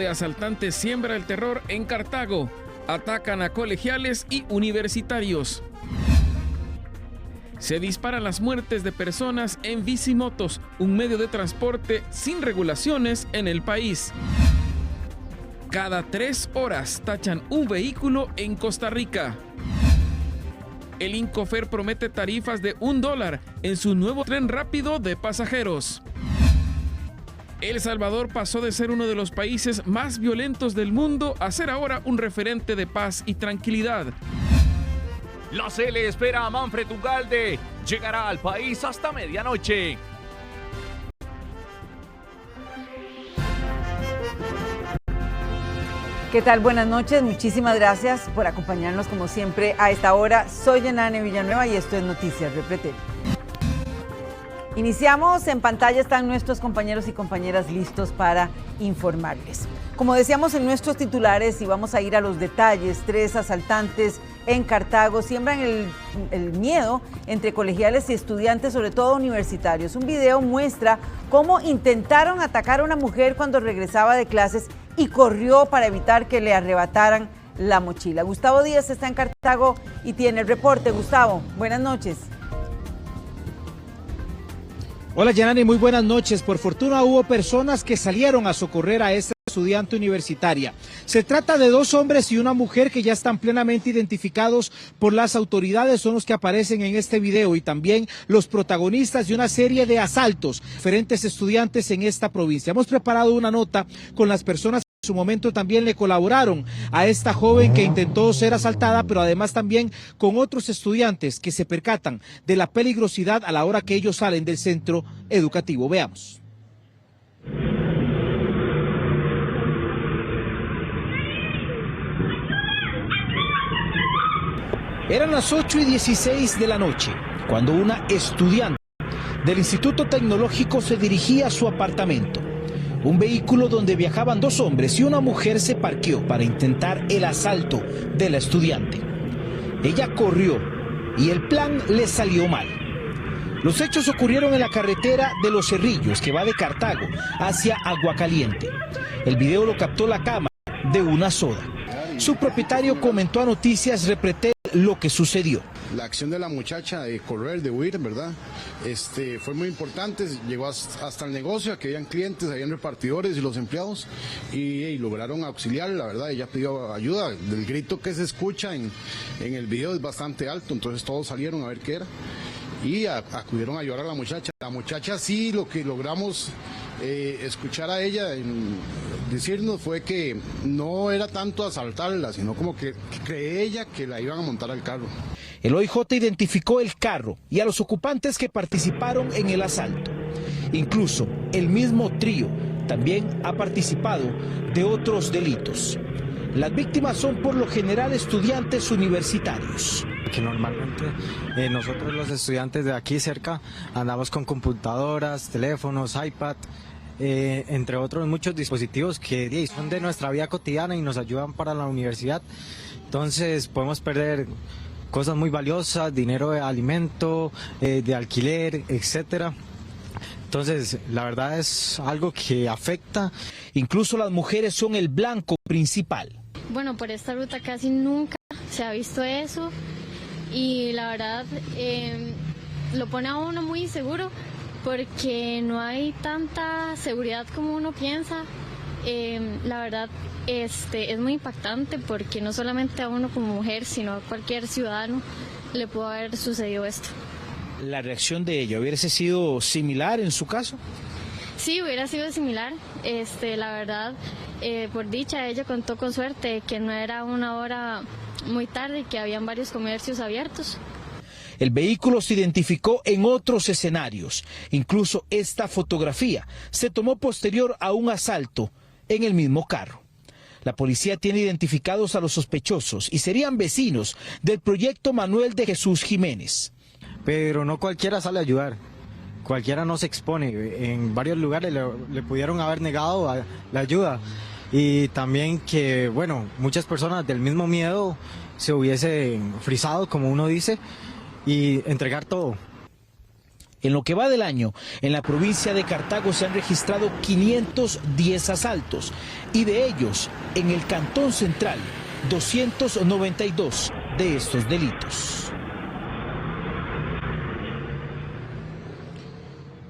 de asaltantes siembra el terror en Cartago. Atacan a colegiales y universitarios. Se disparan las muertes de personas en bicimotos, un medio de transporte sin regulaciones en el país. Cada 3 horas tachan un vehículo en Costa Rica. El Incofer promete tarifas de $1 en su nuevo tren rápido de pasajeros. El Salvador pasó de ser uno de los países más violentos del mundo a ser ahora un referente de paz y tranquilidad. La CL espera a Manfred Ugalde. Llegará al país hasta medianoche. ¿Qué tal? Buenas noches, muchísimas gracias por acompañarnos como siempre a esta hora. Soy Yanane Villanueva y esto es Noticias Repretel. Iniciamos, en pantalla están nuestros compañeros y compañeras listos para informarles. Como decíamos en nuestros titulares, y vamos a ir a los detalles, 3 asaltantes en Cartago siembran el miedo entre colegiales y estudiantes, sobre todo universitarios. Un video muestra cómo intentaron atacar a una mujer cuando regresaba de clases y corrió para evitar que le arrebataran la mochila. Gustavo Díaz está en Cartago y tiene el reporte. Gustavo, buenas noches. Hola Yanani, muy buenas noches. Por fortuna hubo personas que salieron a socorrer a esta estudiante universitaria. Se trata de 2 hombres y una mujer que ya están plenamente identificados por las autoridades, son los que aparecen en este video y también los protagonistas de una serie de asaltos diferentes estudiantes en esta provincia. Hemos preparado una nota con las personas que en su momento también le colaboraron a esta joven que intentó ser asaltada, pero además también con otros estudiantes que se percatan de la peligrosidad a la hora que ellos salen del centro educativo. Veamos. Eran las 8:16 de la noche, cuando una estudiante del Instituto Tecnológico se dirigía a su apartamento. Un vehículo donde viajaban 2 hombres y una mujer se parqueó para intentar el asalto de la estudiante. Ella corrió y el plan le salió mal. Los hechos ocurrieron en la carretera de Los Cerrillos, que va de Cartago hacia Aguacaliente. El video lo captó la cámara de una soda. Su propietario comentó a Noticias Repretel lo que sucedió. La acción de la muchacha de correr, de huir, ¿verdad? Fue muy importante, llegó hasta el negocio, que habían clientes, habían repartidores y los empleados, y lograron auxiliar, la verdad, ella pidió ayuda. El grito que se escucha en el video es bastante alto, entonces todos salieron a ver qué era, y acudieron a ayudar a la muchacha. La muchacha sí, lo que logramos escuchar a ella decirnos fue que no era tanto asaltarla, sino como que cree ella que la iban a montar al carro. El OIJ identificó el carro y a los ocupantes que participaron en el asalto. Incluso el mismo trío también ha participado de otros delitos. Las víctimas son por lo general estudiantes universitarios. Que normalmente nosotros los estudiantes de aquí cerca andamos con computadoras, teléfonos, iPad, entre otros muchos dispositivos que son de nuestra vida cotidiana y nos ayudan para la universidad. Entonces podemos perder cosas muy valiosas, dinero de alimento, de alquiler, etcétera. Entonces, la verdad es algo que afecta. Incluso las mujeres son el blanco principal. Bueno, por esta ruta casi nunca se ha visto eso y la verdad lo pone a uno muy inseguro porque no hay tanta seguridad como uno piensa. La verdad es muy impactante porque no solamente a uno como mujer, sino a cualquier ciudadano le pudo haber sucedido esto. ¿La reacción de ella hubiese sido similar en su caso? Sí, hubiera sido similar. La verdad, por dicha, ella contó con suerte que no era una hora muy tarde y que habían varios comercios abiertos. El vehículo se identificó en otros escenarios. Incluso esta fotografía se tomó posterior a un asalto en el mismo carro. La policía tiene identificados a los sospechosos y serían vecinos del proyecto Manuel de Jesús Jiménez. Pero no cualquiera sale a ayudar, cualquiera no se expone. En varios lugares le pudieron haber negado la ayuda. Y también que, bueno, muchas personas del mismo miedo se hubiesen frisado, como uno dice, y entregar todo. En lo que va del año, en la provincia de Cartago se han registrado 510 asaltos y de ellos, en el Cantón Central, 292 de estos delitos.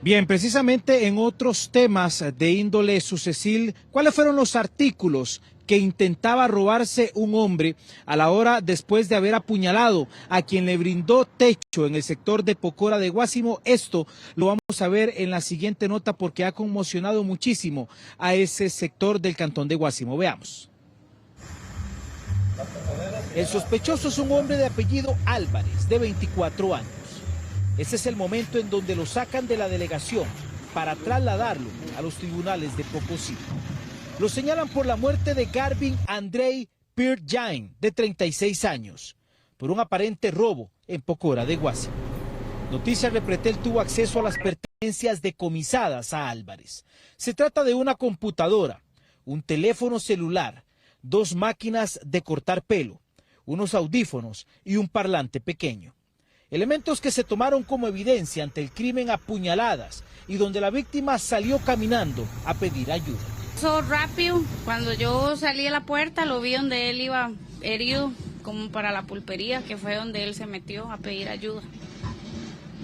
Bien, precisamente en otros temas de índole sucesil, ¿cuáles fueron los artículos que intentaba robarse un hombre a la hora después de haber apuñalado a quien le brindó techo en el sector de Pocora de Guásimo? Esto lo vamos a ver en la siguiente nota porque ha conmocionado muchísimo a ese sector del cantón de Guásimo. Veamos. El sospechoso es un hombre de apellido Álvarez, de 24 años. Ese es el momento en donde lo sacan de la delegación para trasladarlo a los tribunales de Pocosí. Lo señalan por la muerte de Garvin Andrei Pirjain, de 36 años, por un aparente robo en Pocora de Guásimo. Noticias Repretel tuvo acceso a las pertenencias decomisadas a Álvarez. Se trata de una computadora, un teléfono celular, 2 máquinas de cortar pelo, unos audífonos y un parlante pequeño. Elementos que se tomaron como evidencia ante el crimen a puñaladas y donde la víctima salió caminando a pedir ayuda. Rápido, cuando yo salí de la puerta lo vi donde él iba herido, como para la pulpería, que fue donde él se metió a pedir ayuda.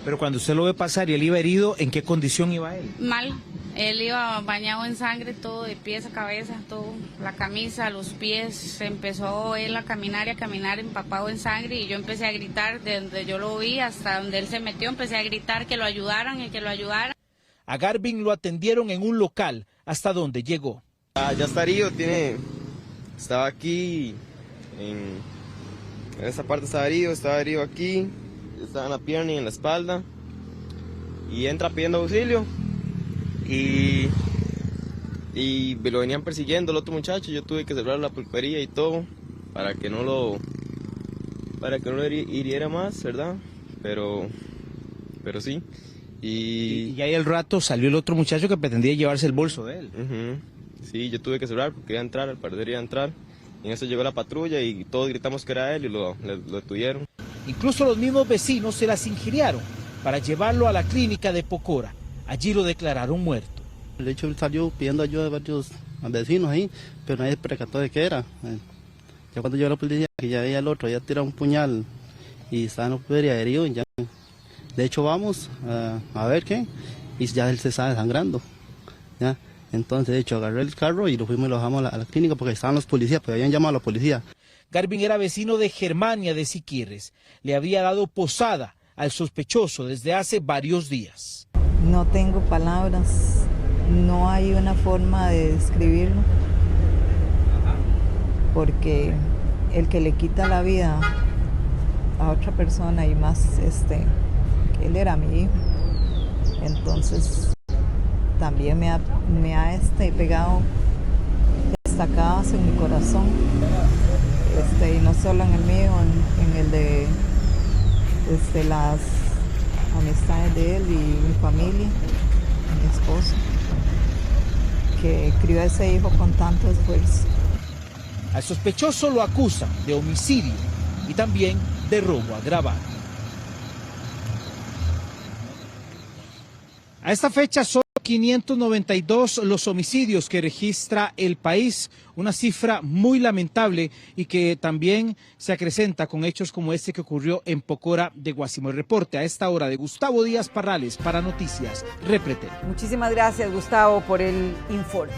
Pero cuando usted lo ve pasar y él iba herido, ¿en qué condición iba él? Mal, él iba bañado en sangre, todo de pies a cabeza, todo, la camisa, los pies, empezó él a caminar empapado en sangre y yo empecé a gritar, de donde yo lo vi hasta donde él se metió, empecé a gritar que lo ayudaran y que lo ayudaran. A Garvin lo atendieron en un local hasta donde llegó. Ya está herido, estaba aquí, en esa parte estaba herido aquí, estaba en la pierna y en la espalda, y entra pidiendo auxilio, y me lo venían persiguiendo el otro muchacho. Yo tuve que cerrar la pulpería y todo, para que no lo hiriera más, ¿verdad? Pero sí. Y ahí al rato salió el otro muchacho que pretendía llevarse el bolso de él. Sí, yo tuve que cerrar porque iba a entrar, al parecer iba a entrar. Y en eso llegó la patrulla y todos gritamos que era él y lo detuvieron. Incluso los mismos vecinos se las ingeniaron para llevarlo a la clínica de Pocora. Allí lo declararon muerto. De hecho, él salió pidiendo ayuda de varios vecinos ahí, pero nadie se percató de qué era. Ya cuando llegó la policía, que ya veía el otro, ya tirado un puñal y estaba en la pulpería herido, ya. De hecho vamos a ver qué, y ya él se está desangrando, ¿ya? Entonces de hecho agarré el carro y lo fuimos y lo dejamos a la clínica porque estaban los policías, porque habían llamado a la policía. Garvin era vecino de Germania de Siquirres, le había dado posada al sospechoso desde hace varios días. No tengo palabras, no hay una forma de describirlo, porque el que le quita la vida a otra persona y más él era mi hijo, entonces también me ha pegado estacadas en mi corazón, y no solo en el mío, en el de las amistades de él y mi familia, mi esposo, que crió a ese hijo con tanto esfuerzo. Al sospechoso lo acusan de homicidio y también de robo agravado. A esta fecha son 592 los homicidios que registra el país, una cifra muy lamentable y que también se acrecenta con hechos como este que ocurrió en Pocora de Guásimo. El reporte a esta hora de Gustavo Díaz Parrales para Noticias Repretel. Muchísimas gracias, Gustavo, por el informe.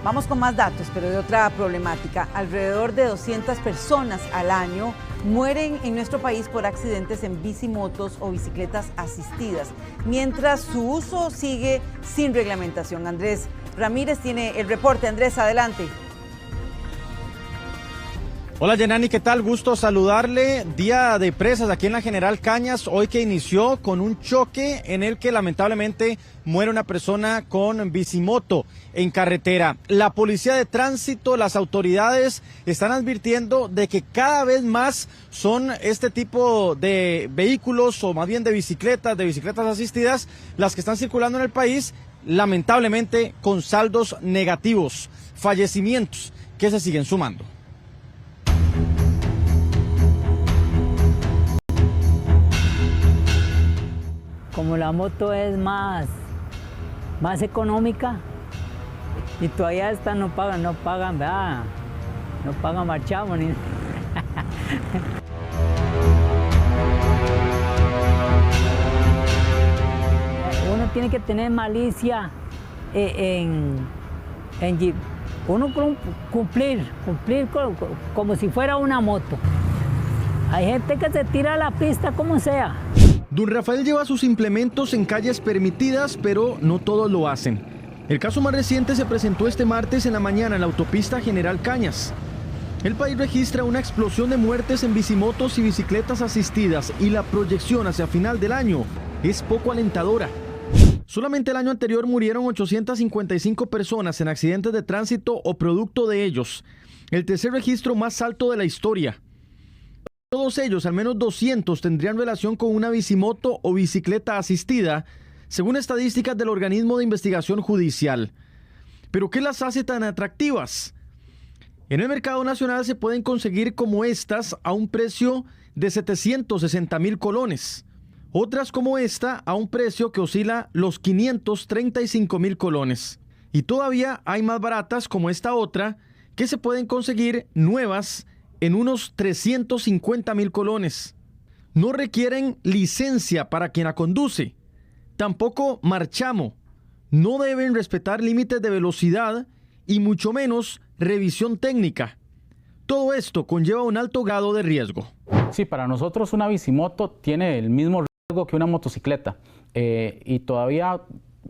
Vamos con más datos, pero de otra problemática. Alrededor de 200 personas al año mueren en nuestro país por accidentes en bicimotos o bicicletas asistidas, mientras su uso sigue sin reglamentación. Andrés Ramírez tiene el reporte. Andrés, adelante. Hola Yanani, ¿qué tal? Gusto saludarle. Día de presas aquí en la General Cañas, hoy que inició con un choque en el que lamentablemente muere una persona con bicimoto en carretera. La policía de tránsito, las autoridades están advirtiendo de que cada vez más son este tipo de vehículos o más bien de bicicletas asistidas las que están circulando en el país, lamentablemente con saldos negativos, fallecimientos que se siguen sumando. como la moto es más económica y todavía esta no pagan, ¿verdad? No pagan marchamo ni... Uno tiene que tener malicia uno cumplir como si fuera una moto. Hay gente que se tira a la pista como sea. Don Rafael lleva sus implementos en calles permitidas, pero no todos lo hacen. El caso más reciente se presentó este martes en la mañana en la autopista General Cañas. El país registra una explosión de muertes en bicimotos y bicicletas asistidas y la proyección hacia final del año es poco alentadora. Solamente el año anterior murieron 855 personas en accidentes de tránsito o producto de ellos, el tercer registro más alto de la historia. Todos ellos, al menos 200, tendrían relación con una bicimoto o bicicleta asistida, según estadísticas del organismo de investigación judicial. ¿Pero qué las hace tan atractivas? En el mercado nacional se pueden conseguir como estas a un precio de 760,000 colones. Otras como esta a un precio que oscila los 535,000 colones. Y todavía hay más baratas como esta otra que se pueden conseguir nuevas en unos 350,000 colones. No requieren licencia para quien la conduce. Tampoco marchamo. No deben respetar límites de velocidad y mucho menos revisión técnica. Todo esto conlleva un alto grado de riesgo. Sí, para nosotros una bicimoto tiene el mismo riesgo que una motocicleta y todavía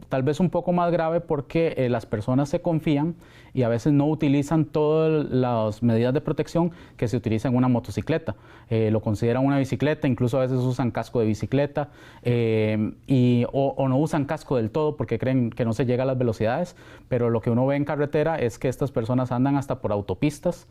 tal vez un poco más grave porque las personas se confían y a veces no utilizan todas las medidas de protección que se utilizan en una motocicleta. Lo consideran una bicicleta, incluso a veces usan casco de bicicleta o no usan casco del todo porque creen que no se llega a las velocidades, pero lo que uno ve en carretera es que estas personas andan hasta por autopistas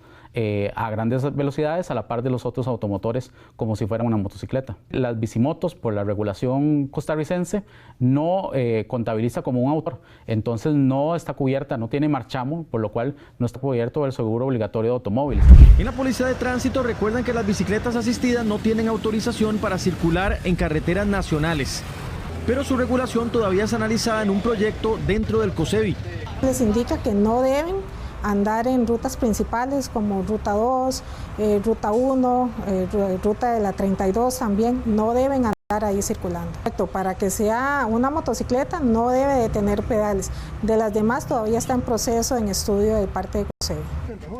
a grandes velocidades a la par de los otros automotores como si fuera una motocicleta. Las bicimotos, por la regulación costarricense, no contabiliza como un autor, entonces no está cubierta, no tiene marchamo, por lo cual no está cubierto el seguro obligatorio de automóviles. En la Policía de Tránsito recuerdan que las bicicletas asistidas no tienen autorización para circular en carreteras nacionales, pero su regulación todavía es analizada en un proyecto dentro del COSEBI. Les indica que no deben andar en rutas principales como Ruta 2, Ruta 1, Ruta de la 32 también, no deben andar ahí circulando. Para que sea una motocicleta no debe de tener pedales, de las demás todavía está en proceso, en estudio de parte de COSEBI.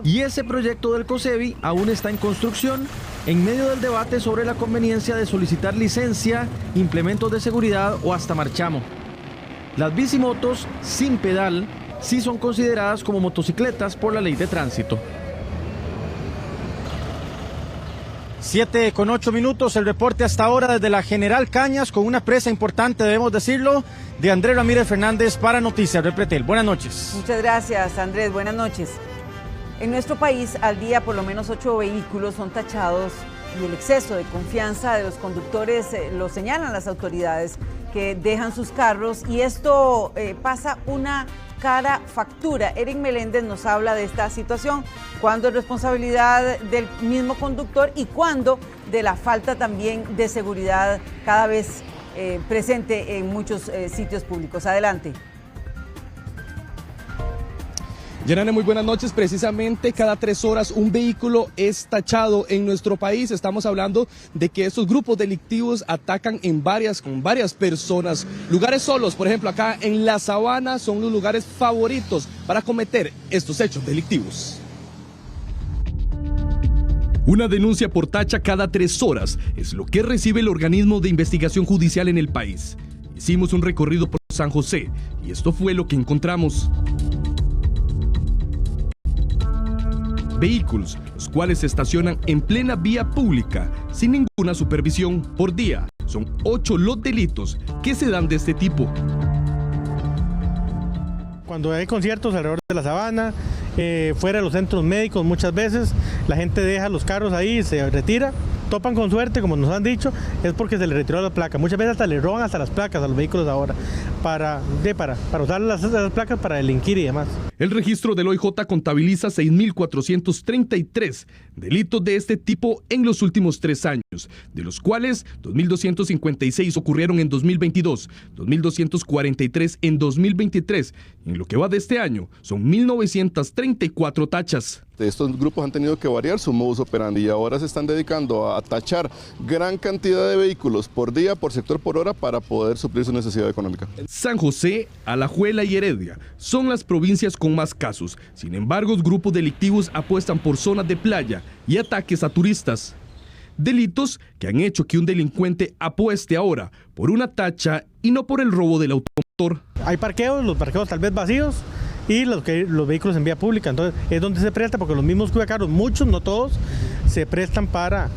Y ese proyecto del COSEBI aún está en construcción, en medio del debate sobre la conveniencia de solicitar licencia, implementos de seguridad o hasta marchamo. Las bicimotos sin pedal sí son consideradas como motocicletas por la ley de tránsito. 7:08, el reporte hasta ahora desde la General Cañas con una presa importante, debemos decirlo, de Andrés Ramírez Fernández para Noticias Red Pretel. Buenas noches. Muchas gracias, Andrés. Buenas noches. En nuestro país, al día, por lo menos 8 vehículos son tachados y el exceso de confianza de los conductores lo señalan las autoridades que dejan sus carros y esto pasa una cara factura. Eric Meléndez nos habla de esta situación, cuándo es responsabilidad del mismo conductor y cuándo de la falta también de seguridad cada vez presente en muchos sitios públicos. Adelante. Yanane, muy buenas noches. Precisamente cada 3 horas un vehículo es tachado en nuestro país. Estamos hablando de que estos grupos delictivos atacan con varias personas. Lugares solos, por ejemplo, acá en La Sabana son los lugares favoritos para cometer estos hechos delictivos. Una denuncia por tacha cada 3 horas es lo que recibe el organismo de investigación judicial en el país. Hicimos un recorrido por San José y esto fue lo que encontramos. Vehículos, los cuales se estacionan en plena vía pública, sin ninguna supervisión. Por día, son 8 los delitos que se dan de este tipo. Cuando hay conciertos alrededor de La Sabana, fuera de los centros médicos, muchas veces la gente deja los carros ahí, se retira, topan con suerte, como nos han dicho, es porque se le retiró la placa. Muchas veces hasta le roban hasta las placas a los vehículos ahora, para usar las placas para delinquir y demás. El registro del OIJ contabiliza 6.433 delitos de este tipo en los últimos 3 años, de los cuales 2.256 ocurrieron en 2022, 2.243 en 2023. En lo que va de este año, son 1.934 tachas. Estos grupos han tenido que variar su modus operandi y ahora se están dedicando a tachar gran cantidad de vehículos por día, por sector, por hora, para poder suplir su necesidad económica. San José, Alajuela y Heredia son las provincias con más casos. Sin embargo, grupos delictivos apuestan por zonas de playa y ataques a turistas. Delitos que han hecho que un delincuente apueste ahora por una tacha y no por el robo del automotor. Hay parqueos, los parqueos tal vez vacíos, y los vehículos en vía pública, entonces es donde se presta, porque los mismos cuidacarros, muchos, no todos, se prestan para,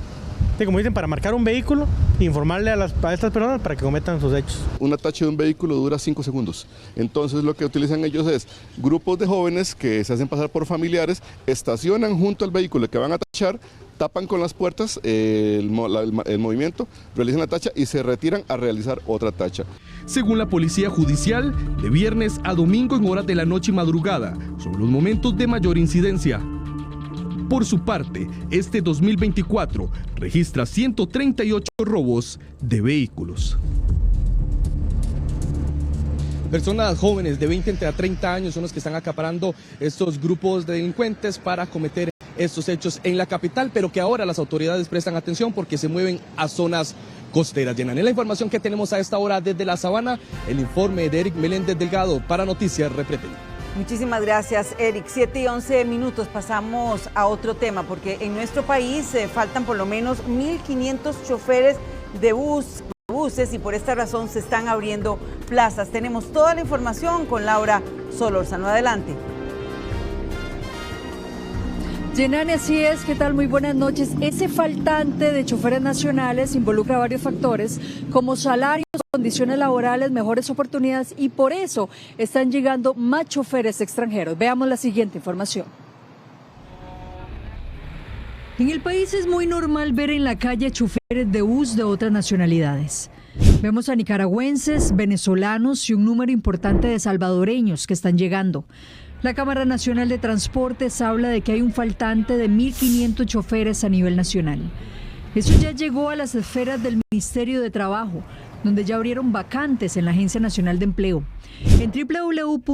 como dicen, para marcar un vehículo e informarle a estas personas para que cometan sus hechos. Una tacha de un vehículo dura 5 segundos, entonces lo que utilizan ellos es grupos de jóvenes que se hacen pasar por familiares, estacionan junto al vehículo que van a tachar, tapan con las puertas el movimiento, realizan la tacha y se retiran a realizar otra tacha. Según la Policía Judicial, de viernes a domingo en horas de la noche y madrugada son los momentos de mayor incidencia. Por su parte, este 2024 registra 138 robos de vehículos. Personas jóvenes de 20 a 30 años son los que están acaparando estos grupos de delincuentes para cometer estos hechos en la capital, pero que ahora las autoridades prestan atención porque se mueven a zonas costeras. Llenan la información que tenemos a esta hora desde la Sabana, el informe de Eric Meléndez Delgado para Noticias Repretel. Muchísimas gracias, Eric. 7:11, pasamos a otro tema, porque en nuestro país faltan por lo menos 1.500 choferes de buses y por esta razón se están abriendo plazas. Tenemos toda la información con Laura Solórzano. Adelante. Yenani, así es, ¿qué tal? Muy buenas noches. Ese faltante de choferes nacionales involucra varios factores como salarios, condiciones laborales, mejores oportunidades y por eso están llegando más choferes extranjeros. Veamos la siguiente información. En el país es muy normal ver en la calle choferes de bus de otras nacionalidades. Vemos a nicaragüenses, venezolanos y un número importante de salvadoreños que están llegando. La Cámara Nacional de Transportes habla de que hay un faltante de 1.500 choferes a nivel nacional. Eso ya llegó a las esferas del Ministerio de Trabajo, donde ya abrieron vacantes en la Agencia Nacional de Empleo. En www.ane.cr,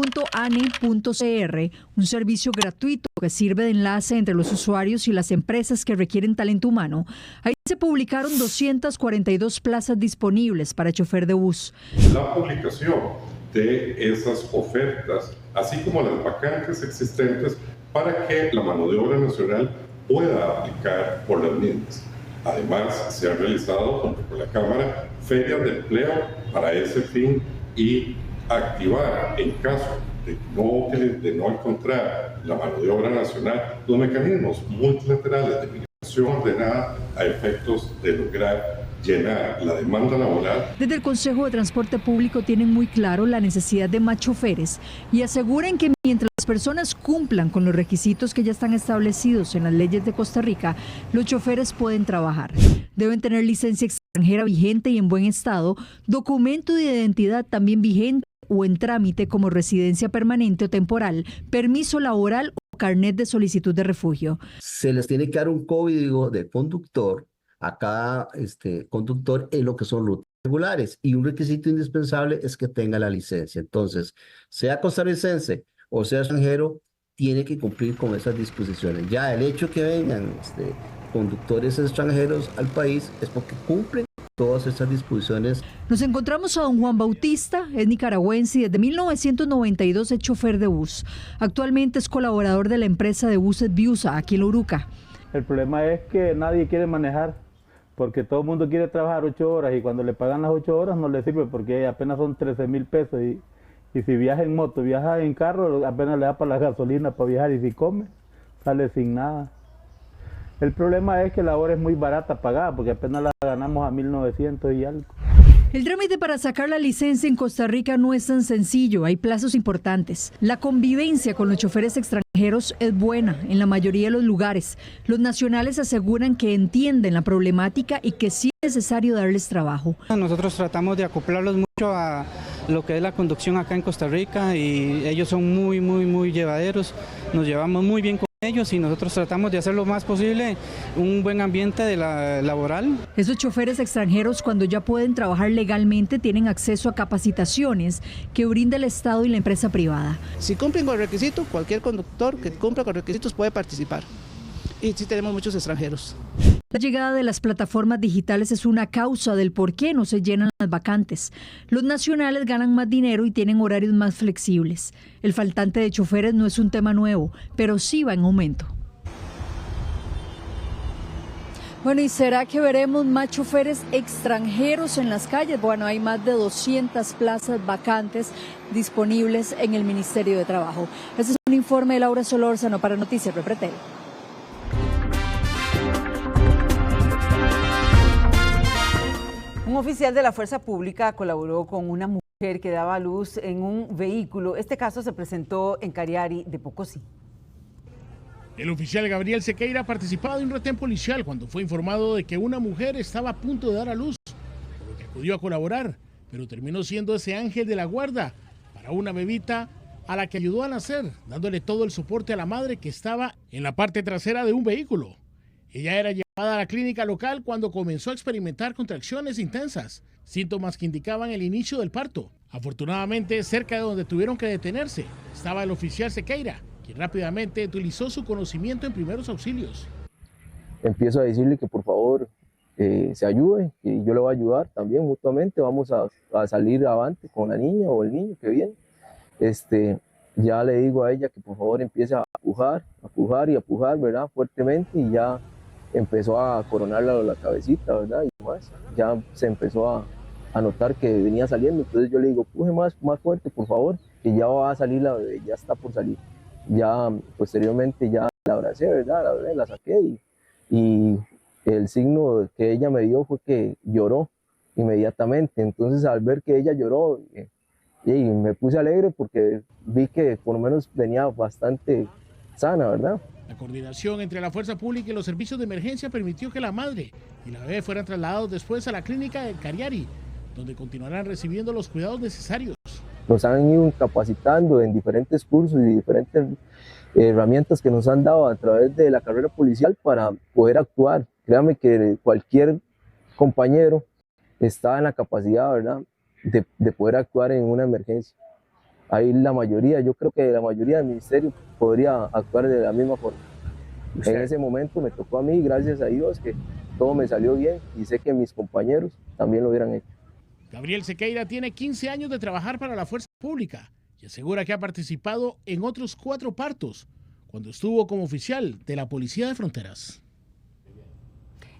un servicio gratuito que sirve de enlace entre los usuarios y las empresas que requieren talento humano, ahí se publicaron 242 plazas disponibles para chofer de bus. La publicación de esas ofertas, así como las vacantes existentes, para que la mano de obra nacional pueda aplicar por las mismas. Además, se han realizado, junto con la Cámara, ferias de empleo para ese fin y activar, en caso de no encontrar la mano de obra nacional, los mecanismos multilaterales de migración ordenada a efectos de lograr llenar la demanda laboral. Desde el Consejo de Transporte Público tienen muy claro la necesidad de más choferes y aseguran que mientras las personas cumplan con los requisitos que ya están establecidos en las leyes de Costa Rica, los choferes pueden trabajar. Deben tener licencia extranjera vigente y en buen estado, documento de identidad también vigente o en trámite como residencia permanente o temporal, permiso laboral o carnet de solicitud de refugio. Se les tiene que dar un código de conductor a cada conductor en lo que son rutas regulares y un requisito indispensable es que tenga la licencia. Entonces, sea costarricense o sea extranjero, tiene que cumplir con esas disposiciones. Ya el hecho que vengan conductores extranjeros al país es porque cumplen todas estas disposiciones. Nos encontramos a don Juan Bautista, es nicaragüense y desde 1992 es chofer de bus. Actualmente es colaborador de la empresa de buses Viusa, aquí en Uruca. El problema es que nadie quiere manejar, porque todo el mundo quiere trabajar 8 horas y cuando le pagan las 8 horas no le sirve porque apenas son 13,000 pesos y si viaja en moto, viaja en carro, apenas le da para la gasolina para viajar y si come, sale sin nada. El problema es que la hora es muy barata pagada porque apenas la ganamos a 1.900 y algo. El trámite para sacar la licencia en Costa Rica no es tan sencillo, hay plazos importantes. La convivencia con los choferes extranjeros es buena en la mayoría de los lugares. Los nacionales aseguran que entienden la problemática y que sí es necesario darles trabajo. Nosotros tratamos de acoplarlos mucho a lo que es la conducción acá en Costa Rica y ellos son muy llevaderos, nos llevamos muy bien con ellos y nosotros tratamos de hacer lo más posible un buen ambiente laboral. Esos choferes extranjeros, cuando ya pueden trabajar legalmente, tienen acceso a capacitaciones que brinda el Estado y la empresa privada. Si cumplen con el requisito, cualquier conductor que cumpla con requisitos puede participar. Y sí tenemos muchos extranjeros. La llegada de las plataformas digitales es una causa del por qué no se llenan las vacantes. Los nacionales ganan más dinero y tienen horarios más flexibles. El faltante de choferes no es un tema nuevo, pero sí va en aumento. Bueno, ¿y será que veremos más choferes extranjeros en las calles? Bueno, hay más de 200 plazas vacantes disponibles en el Ministerio de Trabajo. Este es un informe de Laura Solórzano para Noticias Repretel. Un oficial de la Fuerza Pública colaboró con una mujer que daba a luz en un vehículo. Este caso se presentó en Cariari de Pocosí. El oficial Gabriel Sequeira participaba de un retén policial cuando fue informado de que una mujer estaba a punto de dar a luz, por lo que acudió a colaborar, pero terminó siendo ese ángel de la guarda para una bebita a la que ayudó a nacer, dándole todo el soporte a la madre que estaba en la parte trasera de un vehículo. Ella era llevada a la clínica local cuando comenzó a experimentar contracciones intensas, síntomas que indicaban el inicio del parto. Afortunadamente, cerca de donde tuvieron que detenerse, estaba el oficial Sequeira, quien rápidamente utilizó su conocimiento en primeros auxilios. Empiezo a decirle que por favor se ayude, que yo le voy a ayudar también mutuamente, vamos a salir avante con la niña o el niño que viene. Ya le digo a ella que por favor empiece a pujar, ¿verdad? Fuertemente, y ya empezó a coronarla la cabecita, ¿verdad? Y más, ya se empezó a notar que venía saliendo, entonces yo le digo, puje más fuerte, por favor, que ya va a salir la bebé, ya está por salir. Ya posteriormente ya la abracé, ¿verdad? La bebé la saqué y el signo que ella me dio fue que lloró inmediatamente. Entonces al ver que ella lloró, y me puse alegre porque vi que por lo menos venía bastante sana, ¿verdad? La coordinación entre la Fuerza Pública y los servicios de emergencia permitió que la madre y la bebé fueran trasladados después a la clínica de Cariari, donde continuarán recibiendo los cuidados necesarios. Nos han ido capacitando en diferentes cursos y diferentes herramientas que nos han dado a través de la carrera policial para poder actuar. Créame que cualquier compañero está en la capacidad, ¿verdad?, de poder actuar en una emergencia. Ahí la mayoría, yo creo que la mayoría del ministerio podría actuar de la misma forma. En ese momento me tocó a mí, gracias a Dios, que todo me salió bien y sé que mis compañeros también lo hubieran hecho. Gabriel Sequeira tiene 15 años de trabajar para la Fuerza Pública y asegura que ha participado en otros 4 partos cuando estuvo como oficial de la Policía de Fronteras.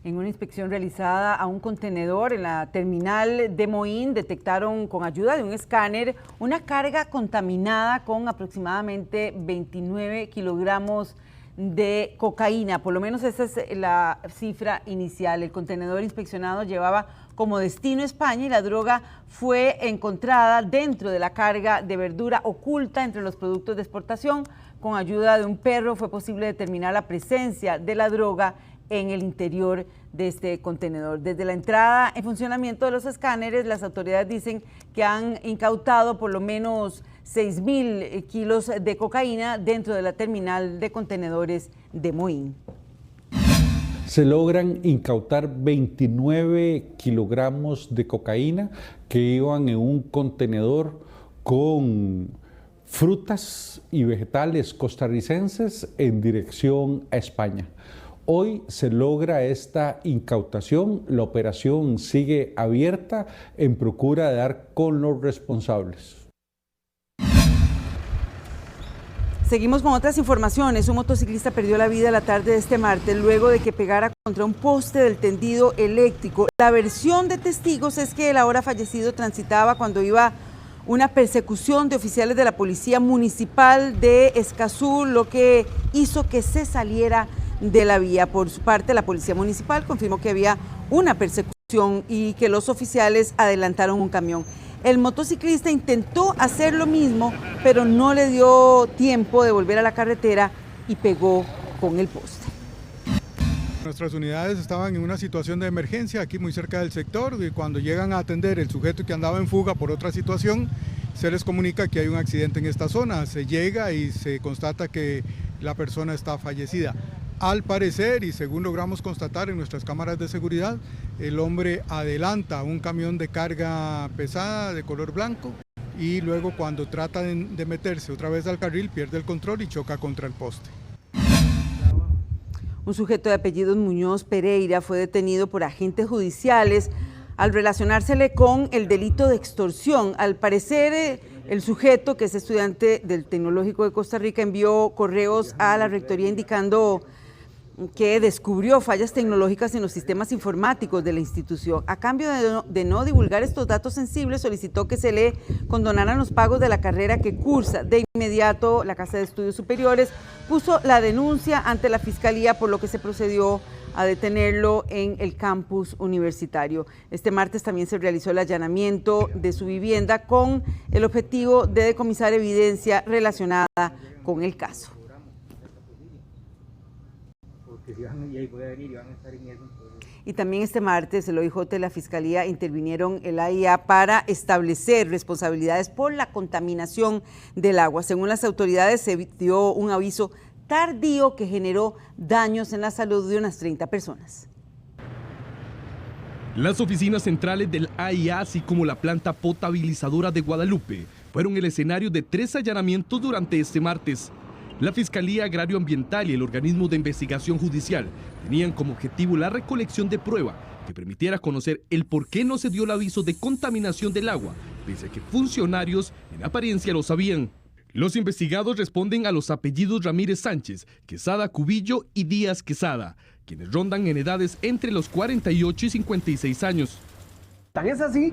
En una inspección realizada a un contenedor en la terminal de Moín, detectaron con ayuda de un escáner una carga contaminada con aproximadamente 29 kilogramos de cocaína. Por lo menos esa es la cifra inicial. El contenedor inspeccionado llevaba como destino España y la droga fue encontrada dentro de la carga de verdura oculta entre los productos de exportación. Con ayuda de un perro fue posible determinar la presencia de la droga en el interior de este contenedor. Desde la entrada en funcionamiento de los escáneres, las autoridades dicen que han incautado por lo menos 6.000 kilos de cocaína dentro de la terminal de contenedores de Moín. Se logran incautar 29 kilogramos de cocaína que iban en un contenedor con frutas y vegetales costarricenses en dirección a España. Hoy se logra esta incautación, la operación sigue abierta en procura de dar con los responsables. Seguimos con otras informaciones. Un motociclista perdió la vida la tarde de este martes luego de que pegara contra un poste del tendido eléctrico. La versión de testigos es que el ahora fallecido transitaba cuando iba una persecución de oficiales de la Policía Municipal de Escazú, lo que hizo que se saliera de la vía. Por su parte, la Policía Municipal confirmó que había una persecución y que los oficiales adelantaron un camión. El motociclista intentó hacer lo mismo, pero no le dio tiempo de volver a la carretera y pegó con el poste. Nuestras unidades estaban en una situación de emergencia aquí muy cerca del sector y cuando llegan a atender el sujeto que andaba en fuga por otra situación, se les comunica que hay un accidente en esta zona. Se llega y se constata que la persona está fallecida. Al parecer, y según logramos constatar en nuestras cámaras de seguridad, el hombre adelanta un camión de carga pesada de color blanco y luego cuando trata de meterse otra vez al carril pierde el control y choca contra el poste. Un sujeto de apellidos Muñoz Pereira fue detenido por agentes judiciales al relacionársele con el delito de extorsión. Al parecer, el sujeto, que es estudiante del Tecnológico de Costa Rica, envió correos a la rectoría indicando que descubrió fallas tecnológicas en los sistemas informáticos de la institución. A cambio de no divulgar estos datos sensibles, solicitó que se le condonaran los pagos de la carrera que cursa. De inmediato, la Casa de Estudios Superiores puso la denuncia ante la Fiscalía, por lo que se procedió a detenerlo en el campus universitario. Este martes también se realizó el allanamiento de su vivienda con el objetivo de decomisar evidencia relacionada con el caso. Y también este martes el OIJ y la Fiscalía intervinieron el AIA para establecer responsabilidades por la contaminación del agua. Según las autoridades, se dio un aviso tardío que generó daños en la salud de unas 30 personas. Las oficinas centrales del AIA, así como la planta potabilizadora de Guadalupe, fueron el escenario de 3 allanamientos durante este martes. La Fiscalía Agrario Ambiental y el organismo de investigación judicial tenían como objetivo la recolección de prueba que permitiera conocer el por qué no se dio el aviso de contaminación del agua, pese a que funcionarios en apariencia lo sabían. Los investigados responden a los apellidos Ramírez Sánchez, Quesada Cubillo y Díaz Quesada, quienes rondan en edades entre los 48 y 56 años. Tan es así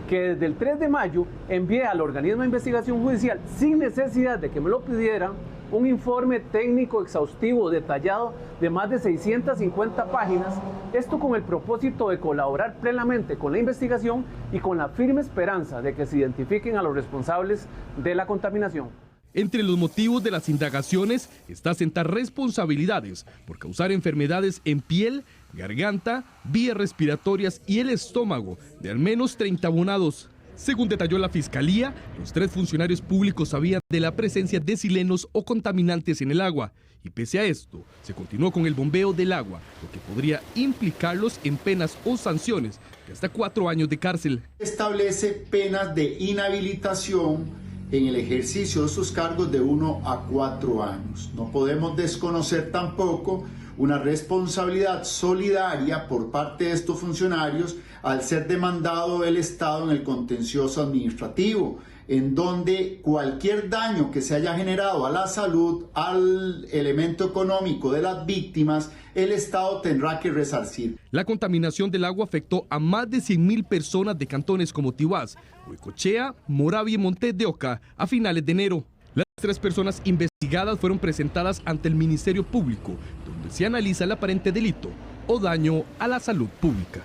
que desde el 3 de mayo envié al organismo de investigación judicial, sin necesidad de que me lo pidieran, un informe técnico exhaustivo detallado de más de 650 páginas, esto con el propósito de colaborar plenamente con la investigación y con la firme esperanza de que se identifiquen a los responsables de la contaminación. Entre los motivos de las indagaciones está sentar responsabilidades por causar enfermedades en piel, garganta, vías respiratorias y el estómago de al menos 30 abonados. Según detalló la Fiscalía, los 3 funcionarios públicos sabían de la presencia de silenos o contaminantes en el agua. Y pese a esto, se continuó con el bombeo del agua, lo que podría implicarlos en penas o sanciones de hasta 4 años de cárcel. Establece penas de inhabilitación en el ejercicio de sus cargos de 1 a 4 años. No podemos desconocer tampoco una responsabilidad solidaria por parte de estos funcionarios al ser demandado el Estado en el contencioso administrativo, en donde cualquier daño que se haya generado a la salud, al elemento económico de las víctimas, el Estado tendrá que resarcir. La contaminación del agua afectó a más de 100,000 personas de cantones como Tibás, Huecochea, Moravia y Montes de Oca a finales de enero. Las 3 personas investigadas fueron presentadas ante el Ministerio Público, donde se analiza el aparente delito o daño a la salud pública.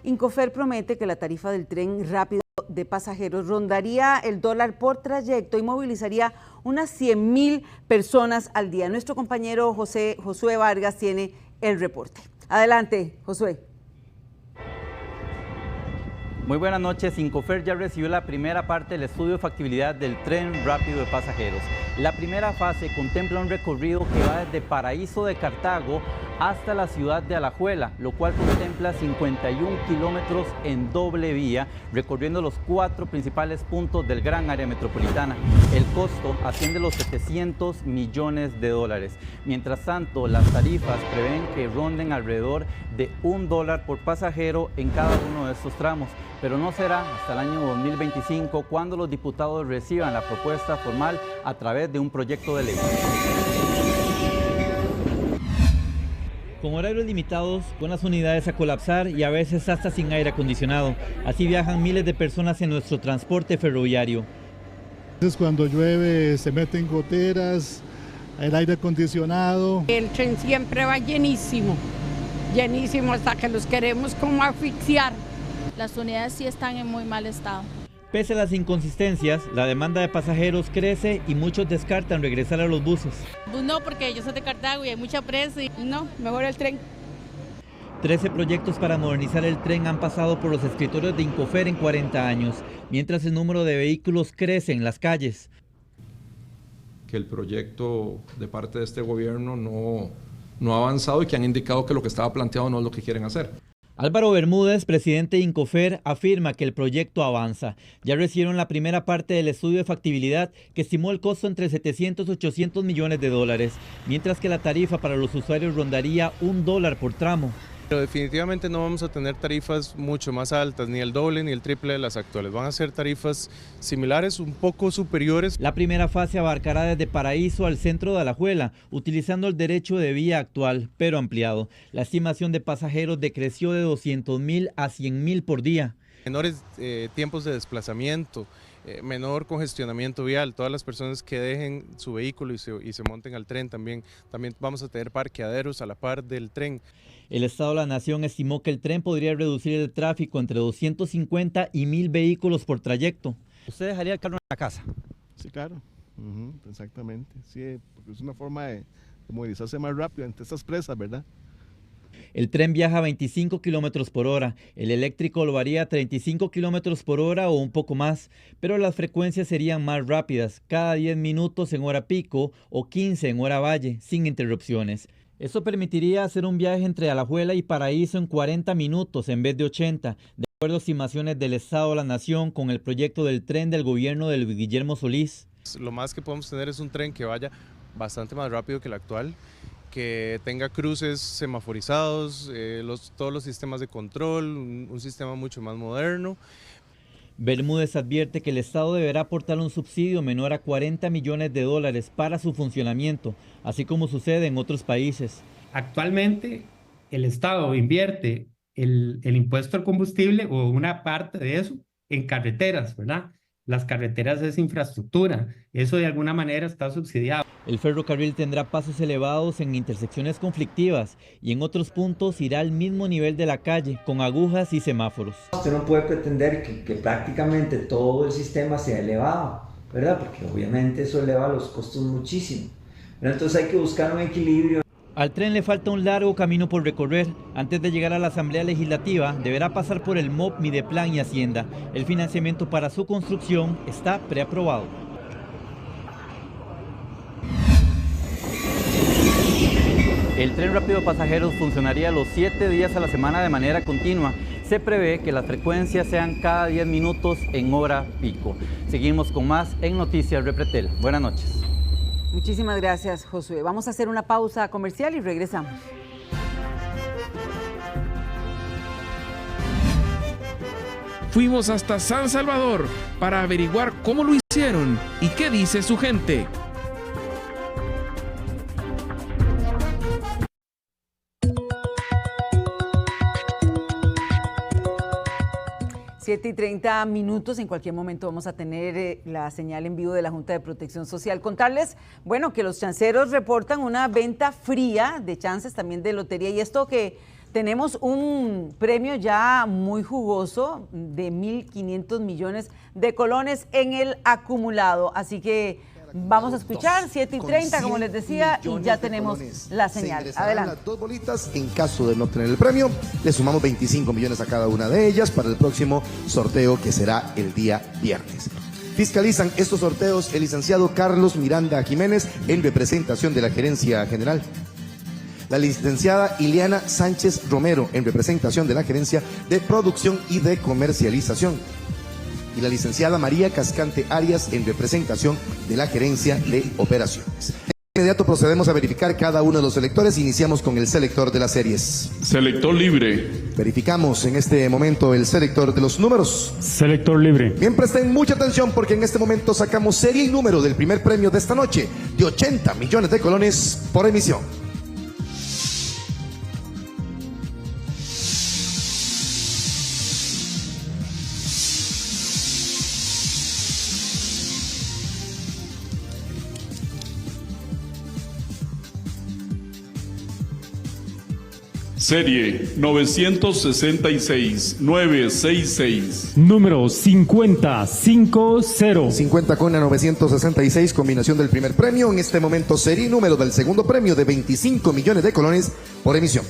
Incofer promete que la tarifa del tren rápido de pasajeros rondaría el $1 por trayecto y movilizaría unas 100,000 personas al día. Nuestro compañero Josué Vargas tiene el reporte. Adelante, Josué. Muy buenas noches. Incofer ya recibió la primera parte del estudio de factibilidad del tren rápido de pasajeros. La primera fase contempla un recorrido que va desde Paraíso de Cartago hasta la ciudad de Alajuela, lo cual contempla 51 kilómetros en doble vía, recorriendo los 4 principales puntos del gran área metropolitana. El costo asciende a los $700 millones. Mientras tanto, las tarifas prevén que ronden alrededor de $1 por pasajero en cada uno de estos tramos, pero no será hasta el año 2025 cuando los diputados reciban la propuesta formal a través de un proyecto de ley. Con horarios limitados, con las unidades a colapsar y a veces hasta sin aire acondicionado. Así viajan miles de personas en nuestro transporte ferroviario. Cuando llueve se meten goteras, el aire acondicionado. El tren siempre va llenísimo, llenísimo hasta que los queremos como asfixiar. Las unidades sí están en muy mal estado. Pese a las inconsistencias, la demanda de pasajeros crece y muchos descartan regresar a los buses. Pues no, porque yo soy de Cartago y hay mucha presa y no, mejor el tren. 13 proyectos para modernizar el tren han pasado por los escritorios de Incofer en 40 años, mientras el número de vehículos crece en las calles. Que el proyecto de parte de este gobierno no ha avanzado y que han indicado que lo que estaba planteado no es lo que quieren hacer. Álvaro Bermúdez, presidente de Incofer, afirma que el proyecto avanza. Ya recibieron la primera parte del estudio de factibilidad que estimó el costo entre 700 y 800 millones de dólares, mientras que la tarifa para los usuarios rondaría $1 por tramo. Pero definitivamente no vamos a tener tarifas mucho más altas, ni el doble ni el triple de las actuales. Van a ser tarifas similares, un poco superiores. La primera fase abarcará desde Paraíso al centro de Alajuela, utilizando el derecho de vía actual, pero ampliado. La estimación de pasajeros decreció de 200.000 a 100.000 por día. Menores tiempos de desplazamiento, menor congestionamiento vial, todas las personas que dejen su vehículo y se monten al tren también vamos a tener parqueaderos a la par del tren. El Estado de la Nación estimó que el tren podría reducir el tráfico entre 250 y 1.000 vehículos por trayecto. ¿Usted dejaría el carro en la casa? Sí, claro, exactamente. Sí, porque es una forma de movilizarse más rápido ante estas presas, ¿verdad? El tren viaja a 25 kilómetros por hora, el eléctrico lo haría a 35 kilómetros por hora o un poco más, pero las frecuencias serían más rápidas, cada 10 minutos en hora pico o 15 en hora valle, sin interrupciones. Eso permitiría hacer un viaje entre Alajuela y Paraíso en 40 minutos en vez de 80, de acuerdo a estimaciones del Estado de la Nación con el proyecto del tren del gobierno de Luis Guillermo Solís. Lo más que podemos tener es un tren que vaya bastante más rápido que el actual, que tenga cruces semaforizados, todos los sistemas de control, un sistema mucho más moderno. Bermúdez advierte que el Estado deberá aportar un subsidio menor a $40 millones para su funcionamiento, así como sucede en otros países. Actualmente el Estado invierte el impuesto al combustible o una parte de eso en carreteras, ¿verdad? Las carreteras es infraestructura, eso de alguna manera está subsidiado. El ferrocarril tendrá pasos elevados en intersecciones conflictivas y en otros puntos irá al mismo nivel de la calle, con agujas y semáforos. Usted no puede pretender que prácticamente todo el sistema sea elevado, ¿verdad? Porque obviamente eso eleva los costos muchísimo. Pero entonces hay que buscar un equilibrio. Al tren le falta un largo camino por recorrer. Antes de llegar a la Asamblea Legislativa, deberá pasar por el MOP, Mideplan y Hacienda. El financiamiento para su construcción está preaprobado. El tren rápido de pasajeros funcionaría los 7 días a la semana de manera continua. Se prevé que las frecuencias sean cada 10 minutos en hora pico. Seguimos con más en Noticias Repretel. Buenas noches. Muchísimas gracias, Josué. Vamos a hacer una pausa comercial y regresamos. Fuimos hasta San Salvador para averiguar cómo lo hicieron y qué dice su gente. y 30 minutos, en cualquier momento vamos a tener la señal en vivo de la Junta de Protección Social. Contarles, bueno, que los chanceros reportan una venta fría de chances también de lotería, y esto que tenemos un premio ya muy jugoso de 1.500 millones de colones en el acumulado, así que vamos a escuchar 7:30, como les decía, y ya tenemos la señal. Adelante. Las 2 bolitas, en caso de no obtener el premio, le sumamos 25 millones a cada una de ellas para el próximo sorteo, que será el día viernes. Fiscalizan estos sorteos el licenciado Carlos Miranda Jiménez en representación de la Gerencia General, la licenciada Ileana Sánchez Romero en representación de la Gerencia de Producción y de Comercialización, y la licenciada María Cascante Arias en representación de la Gerencia de Operaciones. De inmediato procedemos a verificar cada uno de los selectores. Iniciamos con el selector de las series. Selector libre. Verificamos en este momento el selector de los números. Selector libre. Bien, presten mucha atención porque en este momento sacamos serie y número del primer premio de esta noche de 80 millones de colones por emisión. Serie 966-966. Número 5050. 50 con la 966, combinación del primer premio. En este momento, serie y número del segundo premio de 25 millones de colones por emisión.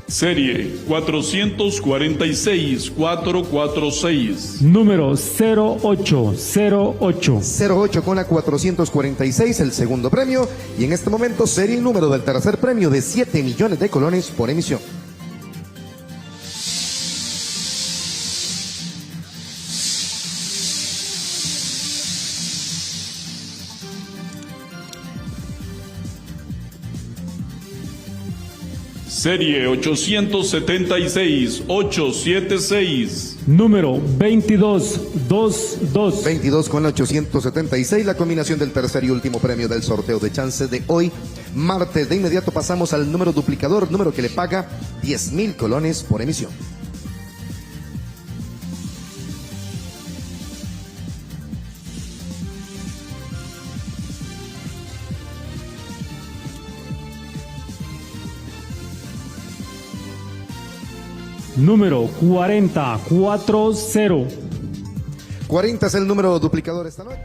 Serie 446-446. Número 0808. 08 con la 446, el segundo premio. Y en este momento, serie y número del tercer premio de 7 millones de colones por emisión. Serie 876-876. Número 2222. 22 con la 876, la combinación del tercer y último premio del sorteo de chance de hoy, martes. De inmediato pasamos al número duplicador, número que le paga 10.000 colones por emisión. Número 4040. 40 es el número duplicador esta noche.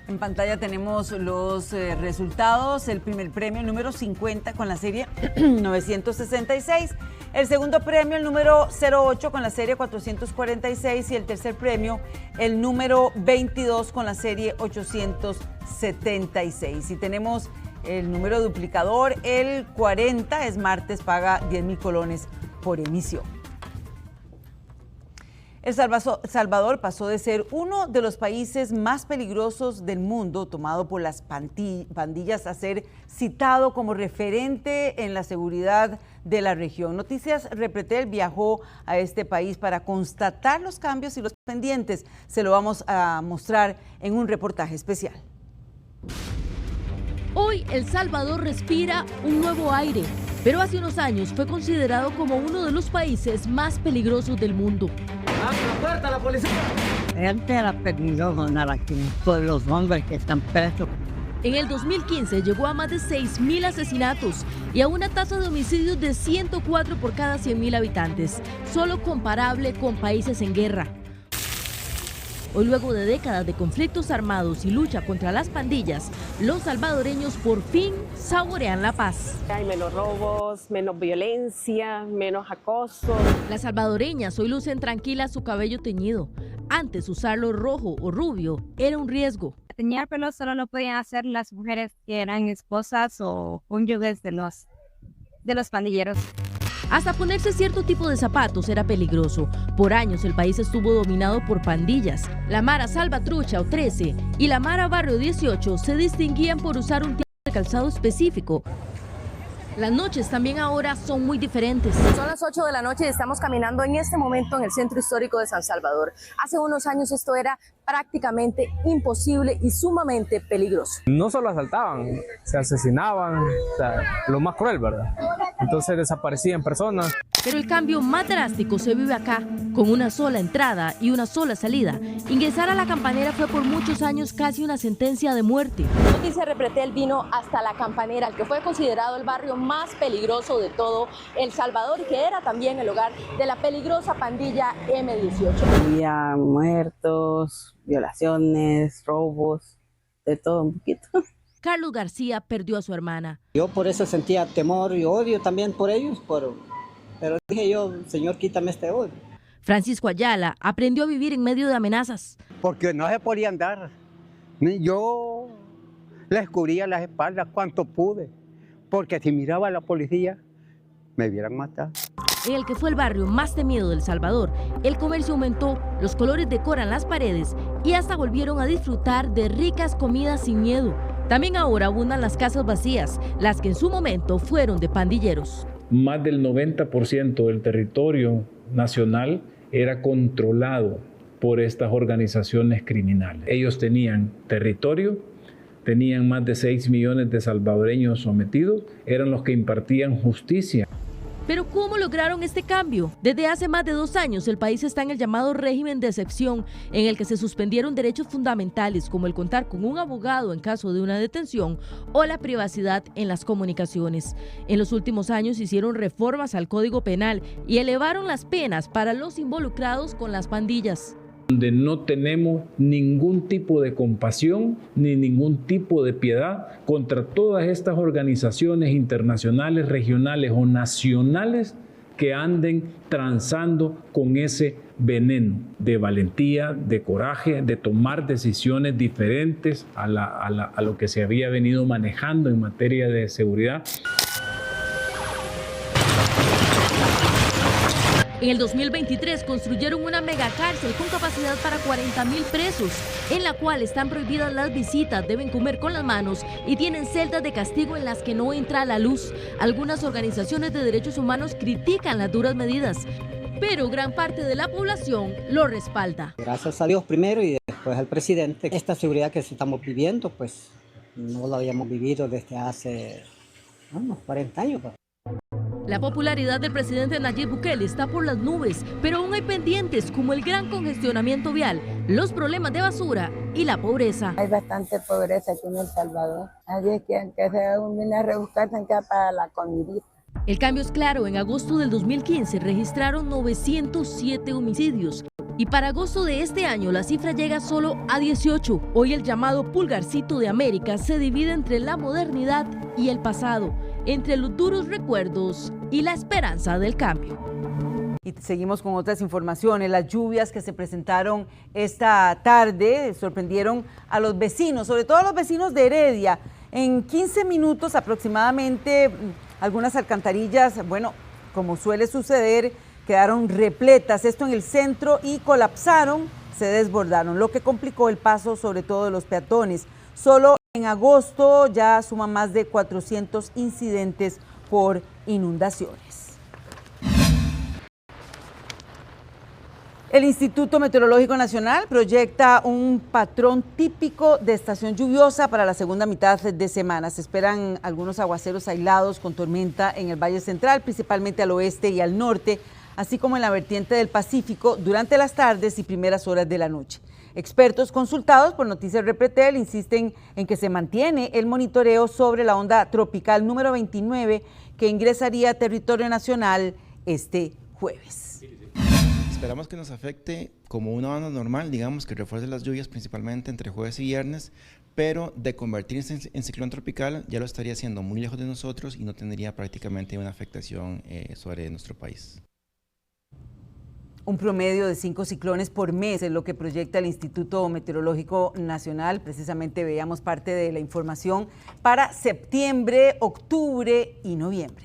En pantalla tenemos los resultados. El primer premio, el número 50 con la serie 966. El segundo premio, el número 08 con la serie 446. Y el tercer premio, el número 22 con la serie 876. Y tenemos el número duplicador, el 40, es martes, paga 10.000 colones por emisión. El Salvador pasó de ser uno de los países más peligrosos del mundo, tomado por las pandillas, a ser citado como referente en la seguridad de la región. Noticias Repretel viajó a este país para constatar los cambios y los pendientes. Se lo vamos a mostrar en un reportaje especial. Hoy El Salvador respira un nuevo aire, pero hace unos años fue considerado como uno de los países más peligrosos del mundo. ¡Abre la puerta, la policía! Antes era peligroso andar aquí, todos los hombres que están presos. En el 2015 llegó a más de 6.000 asesinatos y a una tasa de homicidios de 104 por cada 100.000 habitantes, solo comparable con países en guerra. Hoy, luego de décadas de conflictos armados y lucha contra las pandillas, los salvadoreños por fin saborean la paz. Hay menos robos, menos violencia, menos acoso. Las salvadoreñas hoy lucen tranquilas su cabello teñido. Antes, usarlo rojo o rubio era un riesgo. Teñir pelo solo lo podían hacer las mujeres que eran esposas o cónyuges de los pandilleros. Hasta ponerse cierto tipo de zapatos era peligroso. Por años el país estuvo dominado por pandillas. La Mara Salvatrucha o 13 y la Mara Barrio 18 se distinguían por usar un tipo de calzado específico. Las noches también ahora son muy diferentes. Son las 8 de la noche y estamos caminando en este momento en el centro histórico de San Salvador. Hace unos años esto era prácticamente imposible y sumamente peligroso. No solo asaltaban, se asesinaban, o sea, lo más cruel, ¿verdad? Entonces desaparecían personas. Pero el cambio más drástico se vive acá, con una sola entrada y una sola salida. Ingresar a la Campanera fue por muchos años casi una sentencia de muerte. Noticias Repretel vino hasta la Campanera, el que fue considerado el barrio más peligroso de todo El Salvador y que era también el hogar de la peligrosa pandilla M18. Había muertos, violaciones, robos, de todo un poquito. Carlos García perdió a su hermana. Yo por eso sentía temor y odio también por ellos, pero dije yo, Señor, quítame este odio. Francisco Ayala aprendió a vivir en medio de amenazas. Porque no se podía andar. Yo les cubría las espaldas cuanto pude, porque si miraba a la policía, me hubieran matado. En el que fue el barrio más temido de El Salvador, el comercio aumentó, los colores decoran las paredes y hasta volvieron a disfrutar de ricas comidas sin miedo. También ahora abundan las casas vacías, las que en su momento fueron de pandilleros. Más del 90% del territorio nacional era controlado por estas organizaciones criminales. Ellos tenían territorio, tenían más de 6 millones de salvadoreños sometidos, eran los que impartían justicia. Pero ¿cómo lograron este cambio? Desde hace más de 2 años el país está en el llamado régimen de excepción, en el que se suspendieron derechos fundamentales como el contar con un abogado en caso de una detención o la privacidad en las comunicaciones. En los últimos años hicieron reformas al Código Penal y elevaron las penas para los involucrados con las pandillas. Donde no tenemos ningún tipo de compasión ni ningún tipo de piedad contra todas estas organizaciones internacionales, regionales o nacionales que anden transando con ese veneno de valentía, de coraje, de tomar decisiones diferentes a lo que se había venido manejando en materia de seguridad. En el 2023 construyeron una megacárcel con capacidad para 40.000 presos, en la cual están prohibidas las visitas, deben comer con las manos y tienen celdas de castigo en las que no entra la luz. Algunas organizaciones de derechos humanos critican las duras medidas, pero gran parte de la población lo respalda. Gracias a Dios primero y después al presidente. Esta seguridad que estamos viviendo, pues no la habíamos vivido desde hace unos 40 años. La popularidad del presidente Nayib Bukele está por las nubes, pero aún hay pendientes como el gran congestionamiento vial, los problemas de basura y la pobreza. Hay bastante pobreza aquí en El Salvador, así es que aunque sea un viene a rebuscarse en cada para la comidita. El cambio es claro, en agosto del 2015 registraron 907 homicidios y para agosto de este año la cifra llega solo a 18. Hoy el llamado pulgarcito de América se divide entre la modernidad y el pasado, entre los duros recuerdos y la esperanza del cambio. Y seguimos con otras informaciones. Las lluvias que se presentaron esta tarde sorprendieron a los vecinos, sobre todo a los vecinos de Heredia. En 15 minutos aproximadamente, algunas alcantarillas, bueno, como suele suceder, quedaron repletas, esto en el centro, y colapsaron, se desbordaron, lo que complicó el paso sobre todo de los peatones. Solo en agosto ya suman más de 400 incidentes por inundaciones. El Instituto Meteorológico Nacional proyecta un patrón típico de estación lluviosa para la segunda mitad de semana. Se esperan algunos aguaceros aislados con tormenta en el Valle Central, principalmente al oeste y al norte, así como en la vertiente del Pacífico durante las tardes y primeras horas de la noche. Expertos consultados por Noticias Repretel insisten en que se mantiene el monitoreo sobre la onda tropical número 29 que ingresaría a territorio nacional este jueves. Esperamos que nos afecte como una onda normal, digamos que refuerce las lluvias principalmente entre jueves y viernes, pero de convertirse en ciclón tropical ya lo estaría haciendo muy lejos de nosotros y no tendría prácticamente una afectación sobre nuestro país. Un promedio de 5 ciclones por mes es lo que proyecta el Instituto Meteorológico Nacional. Precisamente veíamos parte de la información para septiembre, octubre y noviembre.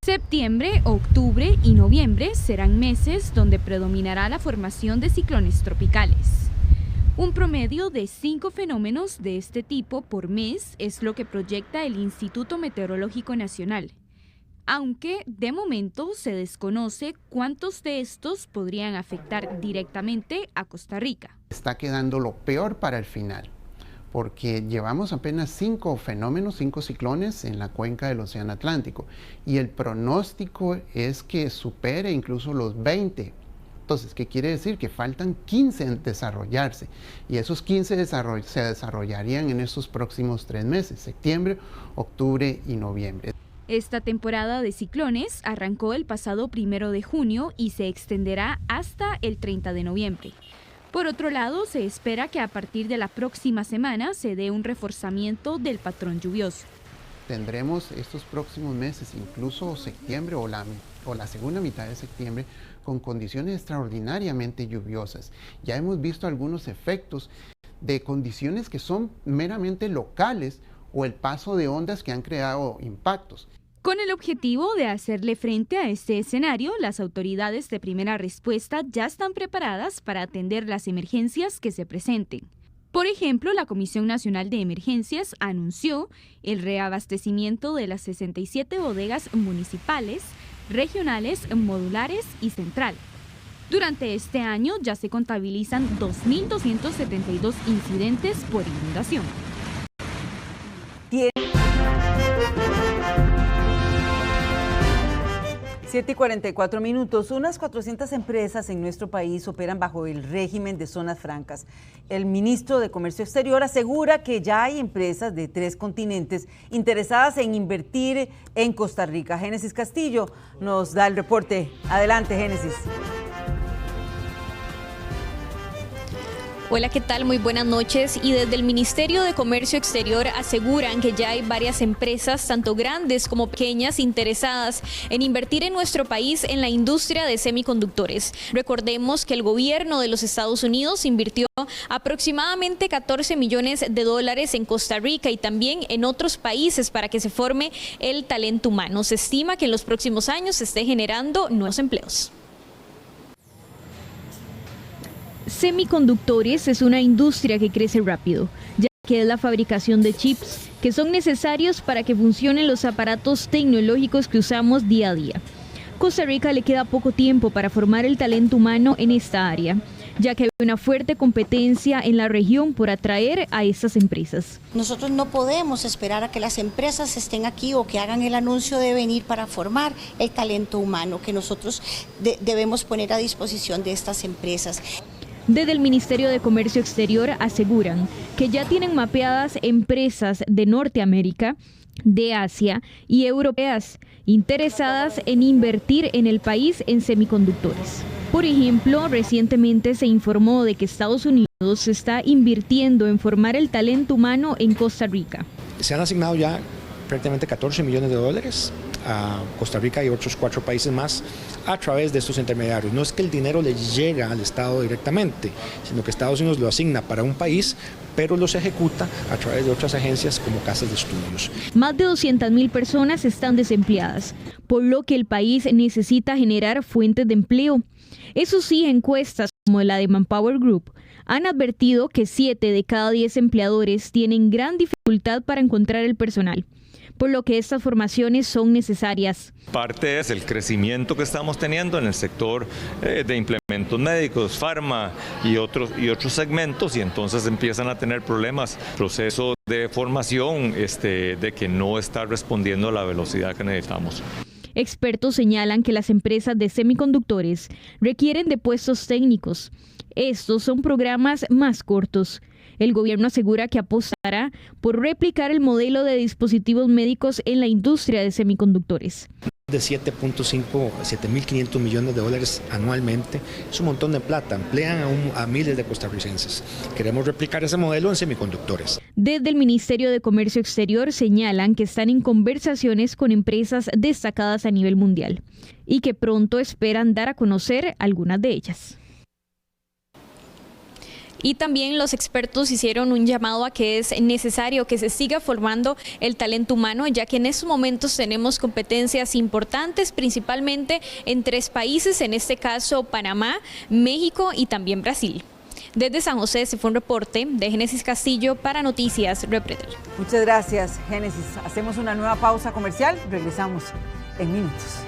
Septiembre, octubre y noviembre serán meses donde predominará la formación de ciclones tropicales. Un promedio de 5 fenómenos de este tipo por mes es lo que proyecta el Instituto Meteorológico Nacional, aunque de momento se desconoce cuántos de estos podrían afectar directamente a Costa Rica. Está quedando lo peor para el final, porque llevamos apenas 5 fenómenos, 5 ciclones en la cuenca del Océano Atlántico, y el pronóstico es que supere incluso los 20. Entonces, ¿qué quiere decir? Que faltan 15 en desarrollarse, y esos 15 se desarrollarían en estos próximos 3 meses, septiembre, octubre y noviembre. Esta temporada de ciclones arrancó el pasado 1 de junio y se extenderá hasta el 30 de noviembre. Por otro lado, se espera que a partir de la próxima semana se dé un reforzamiento del patrón lluvioso. Tendremos estos próximos meses, incluso septiembre o la segunda mitad de septiembre, con condiciones extraordinariamente lluviosas. Ya hemos visto algunos efectos de condiciones que son meramente locales o el paso de ondas que han creado impactos. Con el objetivo de hacerle frente a este escenario, las autoridades de primera respuesta ya están preparadas para atender las emergencias que se presenten. Por ejemplo, la Comisión Nacional de Emergencias anunció el reabastecimiento de las 67 bodegas municipales, regionales, modulares y central. Durante este año ya se contabilizan 2.272 incidentes por inundación. 7:44. Unas 400 empresas en nuestro país operan bajo el régimen de zonas francas. El ministro de Comercio Exterior asegura que ya hay empresas de 3 continentes interesadas en invertir en Costa Rica. Génesis Castillo nos da el reporte. Adelante, Génesis. Hola, ¿qué tal? Muy buenas noches. Y desde el Ministerio de Comercio Exterior aseguran que ya hay varias empresas, tanto grandes como pequeñas, interesadas en invertir en nuestro país en la industria de semiconductores. Recordemos que el gobierno de los Estados Unidos invirtió aproximadamente $14 millones en Costa Rica y también en otros países para que se forme el talento humano. Se estima que en los próximos años se esté generando nuevos empleos. Semiconductores es una industria que crece rápido, ya que es la fabricación de chips que son necesarios para que funcionen los aparatos tecnológicos que usamos día a día. Costa Rica le queda poco tiempo para formar el talento humano en esta área, ya que hay una fuerte competencia en la región por atraer a estas empresas. Nosotros no podemos esperar a que las empresas estén aquí o que hagan el anuncio de venir para formar el talento humano que nosotros debemos poner a disposición de estas empresas. Desde el Ministerio de Comercio Exterior aseguran que ya tienen mapeadas empresas de Norteamérica, de Asia y europeas interesadas en invertir en el país en semiconductores. Por ejemplo, recientemente se informó de que Estados Unidos está invirtiendo en formar el talento humano en Costa Rica. Se han asignado ya prácticamente $14 millones a Costa Rica y otros 4 países más a través de estos intermediarios. No es que el dinero le llega al Estado directamente, sino que Estados Unidos lo asigna para un país, pero los ejecuta a través de otras agencias como casas de estudios. Más de 200,000 personas están desempleadas, por lo que el país necesita generar fuentes de empleo. Eso sí, encuestas como la de Manpower Group han advertido que 7 de cada 10 empleadores tienen gran dificultad para encontrar el personal, por lo que estas formaciones son necesarias. Parte es el crecimiento que estamos teniendo en el sector de implementos médicos, farma y otros segmentos, y entonces empiezan a tener problemas, proceso de formación de que no está respondiendo a la velocidad que necesitamos. Expertos señalan que las empresas de semiconductores requieren de puestos técnicos. Estos son programas más cortos. El gobierno asegura que apostará por replicar el modelo de dispositivos médicos en la industria de semiconductores. De 7.500 millones de dólares anualmente, es un montón de plata, emplean a miles de costarricenses. Queremos replicar ese modelo en semiconductores. Desde el Ministerio de Comercio Exterior señalan que están en conversaciones con empresas destacadas a nivel mundial y que pronto esperan dar a conocer algunas de ellas. Y también los expertos hicieron un llamado a que es necesario que se siga formando el talento humano, ya que en estos momentos tenemos competencias importantes, principalmente en 3 países, en este caso Panamá, México y también Brasil. Desde San José se fue un reporte de Génesis Castillo para Noticias Repretel. Muchas gracias, Génesis. Hacemos una nueva pausa comercial, regresamos en minutos.